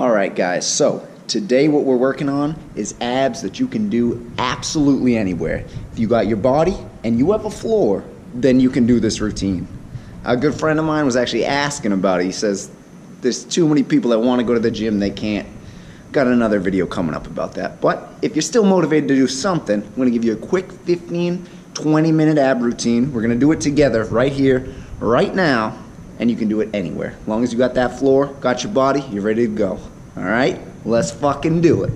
Alright guys, so today what we're working on is abs that you can do absolutely anywhere. If you got your body and you have a floor, then you can do this routine. A good friend of mine was actually asking about it. He says there's too many people that want to go to the gym, they can't. Got another video coming up about that. But if you're still motivated to do something, I'm going to give you a quick 15-20 minute ab routine. We're going to do it together right here, right now, and you can do it anywhere. As long as you got that floor, got your body, you're ready to go. Alright? Let's fucking do it.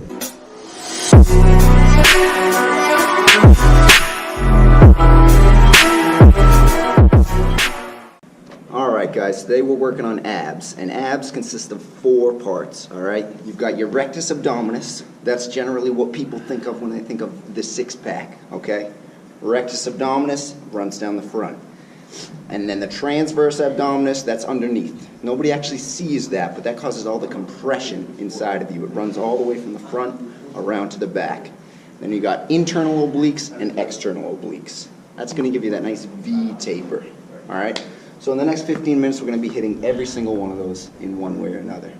Alright guys, today we're working on abs, and abs consist of 4 parts, alright? You've got your rectus abdominis. That's generally what people think of when they think of the six-pack, okay? Rectus abdominis runs down the front. And then the transverse abdominis, that's underneath. Nobody actually sees that, but that causes all the compression inside of you. It runs all the way from the front around to the back. Then you got internal obliques and external obliques. That's going to give you that nice V taper, alright? So in the next 15 minutes, we're going to be hitting every single one of those in one way or another.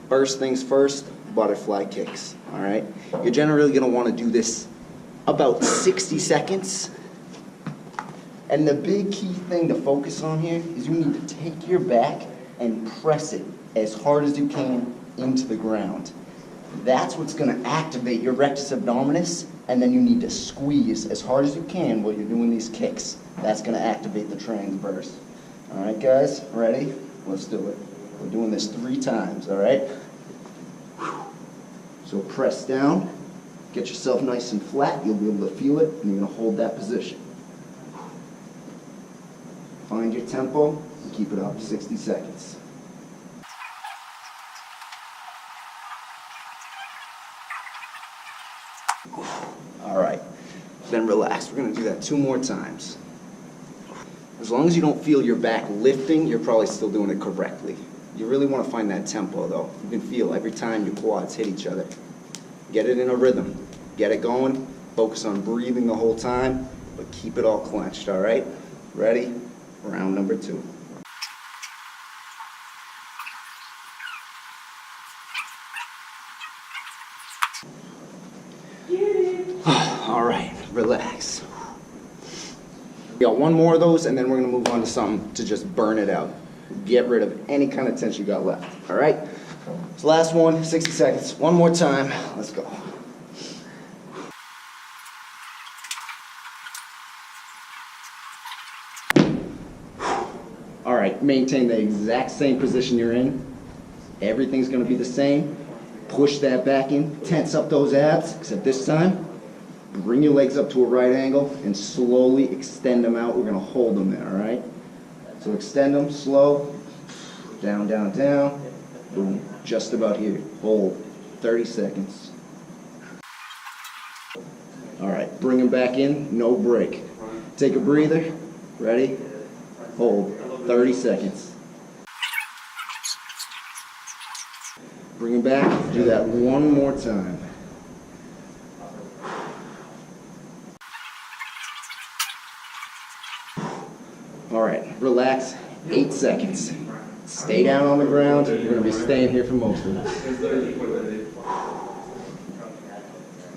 First things first, butterfly kicks, alright? You're generally going to want to do this about 60 seconds. And the big key thing to focus on here is you need to take your back and press it as hard as you can into the ground. That's what's going to activate your rectus abdominis, and then you need to squeeze as hard as you can while you're doing these kicks. That's going to activate the transverse. Alright guys, ready? Let's do it. We're doing this 3 times, alright? So press down, get yourself nice and flat, you'll be able to feel it, and you're going to hold that position. Find your tempo and keep it up, 60 seconds. Alright, then relax. We're going to do that 2 more times. As long as you don't feel your back lifting, you're probably still doing it correctly. You really want to find that tempo though. You can feel every time your quads hit each other. Get it in a rhythm. Get it going. Focus on breathing the whole time, but keep it all clenched, alright? Ready? Round number 2. Alright, relax. We got 1 more of those, and then we're going to move on to something to just burn it out. Get rid of any kind of tension you got left. Alright? So last one, 60 seconds. 1 more time. Let's go. Alright, maintain the exact same position you're in. Everything's going to be the same. Push that back in, tense up those abs, except this time, bring your legs up to a right angle and slowly extend them out. We're going to hold them there, alright? So extend them, slow, down, down, down, boom, just about here. Hold, 30 seconds. Alright, bring them back in, no break. Take a breather, ready, hold. 30 seconds. Bring them back. Do that 1 more time. Alright, relax. 8 seconds. Stay down on the ground. You're going to be staying here for most of this.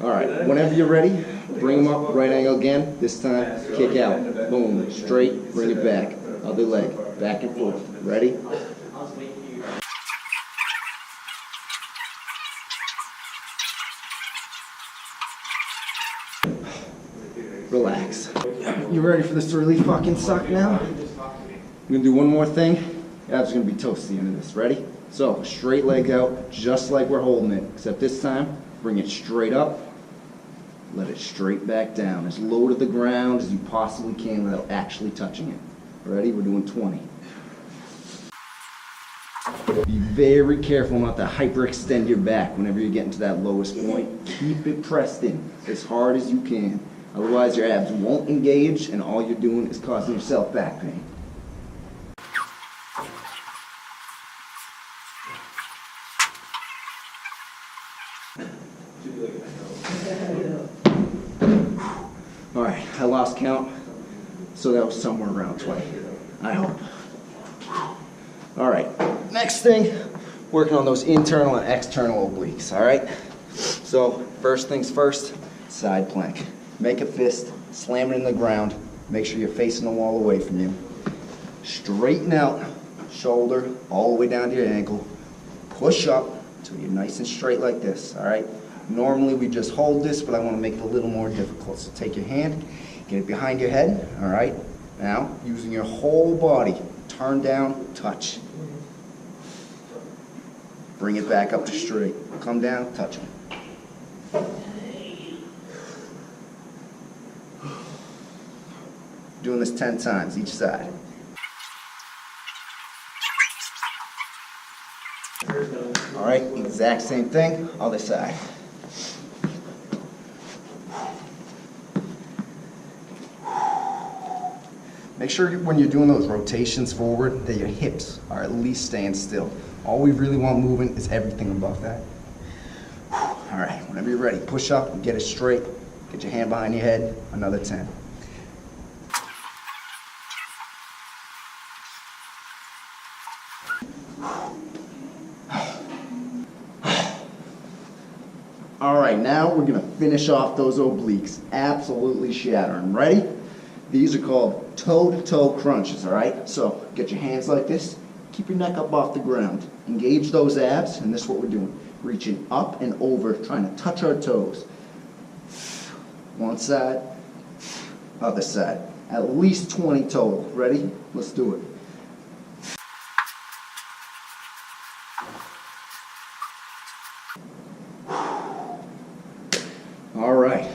Alright, whenever you're ready, bring them up, right angle again. This time, kick out. Boom, straight, bring it back. Other leg, back and forth. Ready? Relax. You ready for this to really fucking suck now? I'm gonna do 1 more thing. Abs are gonna be toast at the end of this. Ready? So, straight leg out, just like we're holding it. Except this time, bring it straight up. Let it straight back down. As low to the ground as you possibly can without actually touching it. Ready? We're doing 20. Be very careful not to hyperextend your back whenever you're getting to that lowest point. Keep it pressed in as hard as you can. Otherwise your abs won't engage and all you're doing is causing yourself back pain. Alright, I lost count. So that was somewhere around 20, I hope. All right, next thing, working on those internal and external obliques, all right? So first things first, side plank. Make a fist, slam it in the ground, make sure you're facing the wall away from you. Straighten out, shoulder all the way down to your ankle. Push up until you're nice and straight like this, all right? Normally we just hold this, but I want to make it a little more difficult. So take your hand, get it behind your head, all right? Now, using your whole body, turn down, touch. Bring it back up to straight. Come down, touch them. Doing this 10 times each side. All right, exact same thing, other side. Make sure when you're doing those rotations forward that your hips are at least staying still. All we really want moving is everything above that. All right, whenever you're ready, push up and get it straight. Get your hand behind your head, another 10. All right, now we're gonna finish off those obliques. Absolutely shatter them. Ready? These are called toe-to-toe crunches, all right? So get your hands like this. Keep your neck up off the ground. Engage those abs, and this is what we're doing. Reaching up and over, trying to touch our toes. One side, other side. At least 20 total. Ready? Let's do it. All right,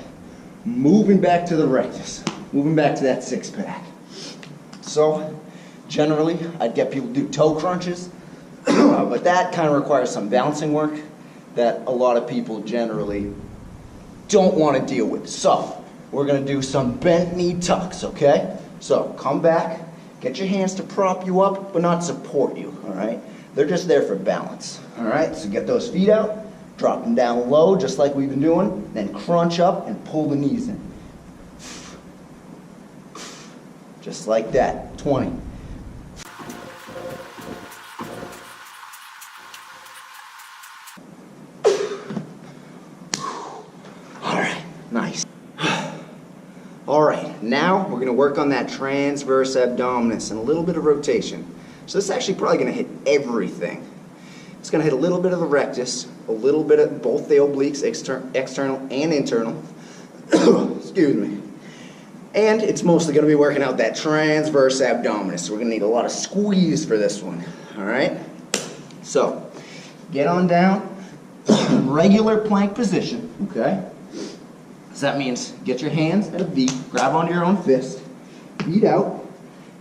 moving back to the rectus, moving back to that six-pack. So, generally, I'd get people to do toe crunches, but that kind of requires some balancing work that a lot of people generally don't want to deal with. So, we're going to do some bent knee tucks, okay? So, come back, get your hands to prop you up, but not support you, all right? They're just there for balance, all right? So get those feet out. Drop them down low, just like we've been doing, then crunch up and pull the knees in. Just like that, 20. All right, nice. All right, now we're gonna work on that transverse abdominis and a little bit of rotation. So this is actually probably gonna hit everything. It's going to hit a little bit of the rectus, a little bit of both the obliques, external and internal. Excuse me. And it's mostly going to be working out that transverse abdominis. So we're going to need a lot of squeeze for this one. All right? So, get on down, regular plank position, okay? So that means get your hands at a V, grab onto your own fist, feet out,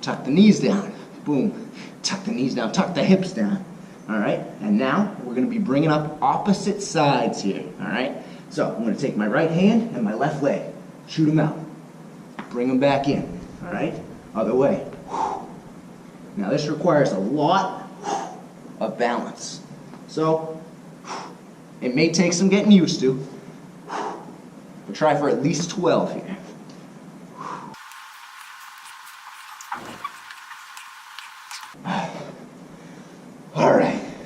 tuck the knees down, boom, tuck the knees down, tuck the hips down. All right, and now we're going to be bringing up opposite sides here, all right? So I'm going to take my right hand and my left leg, shoot them out, bring them back in, all right? Other way. Now this requires a lot of balance. So it may take some getting used to, but try for at least 12 here.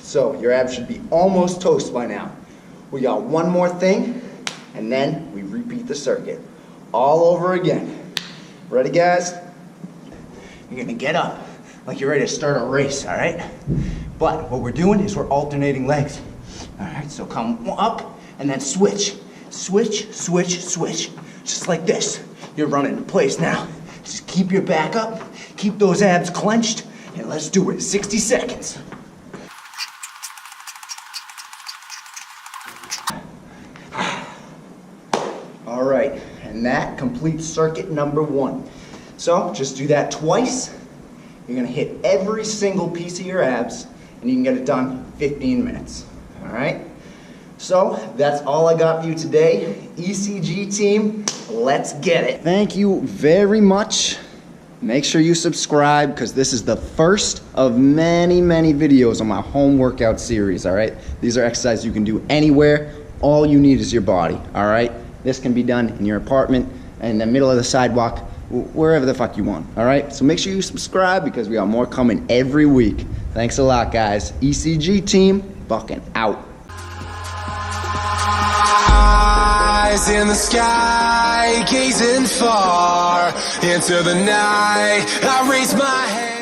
So your abs should be almost toast by now. We got one more thing, and then we repeat the circuit all over again. Ready, guys? You're gonna get up like you're ready to start a race, all right? But what we're doing is we're alternating legs. All right, so come up and then switch. Switch, switch, switch. Just like this. You're running in place now. Just keep your back up, keep those abs clenched, and let's do it. 60 seconds. All right, and that completes circuit number 1. So just do that twice. You're gonna hit every single piece of your abs, and you can get it done in 15 minutes, all right? So that's all I got for you today. ECG team, let's get it. Thank you very much. Make sure you subscribe because this is the first of many, many videos on my home workout series, all right? These are exercises you can do anywhere. All you need is your body, all right? This can be done in your apartment, in the middle of the sidewalk, wherever the fuck you want, all right? So make sure you subscribe because we got more coming every week. Thanks a lot, guys. ECG team, bucking out. Eyes in the sky, gazing far into the night. I raise my hand.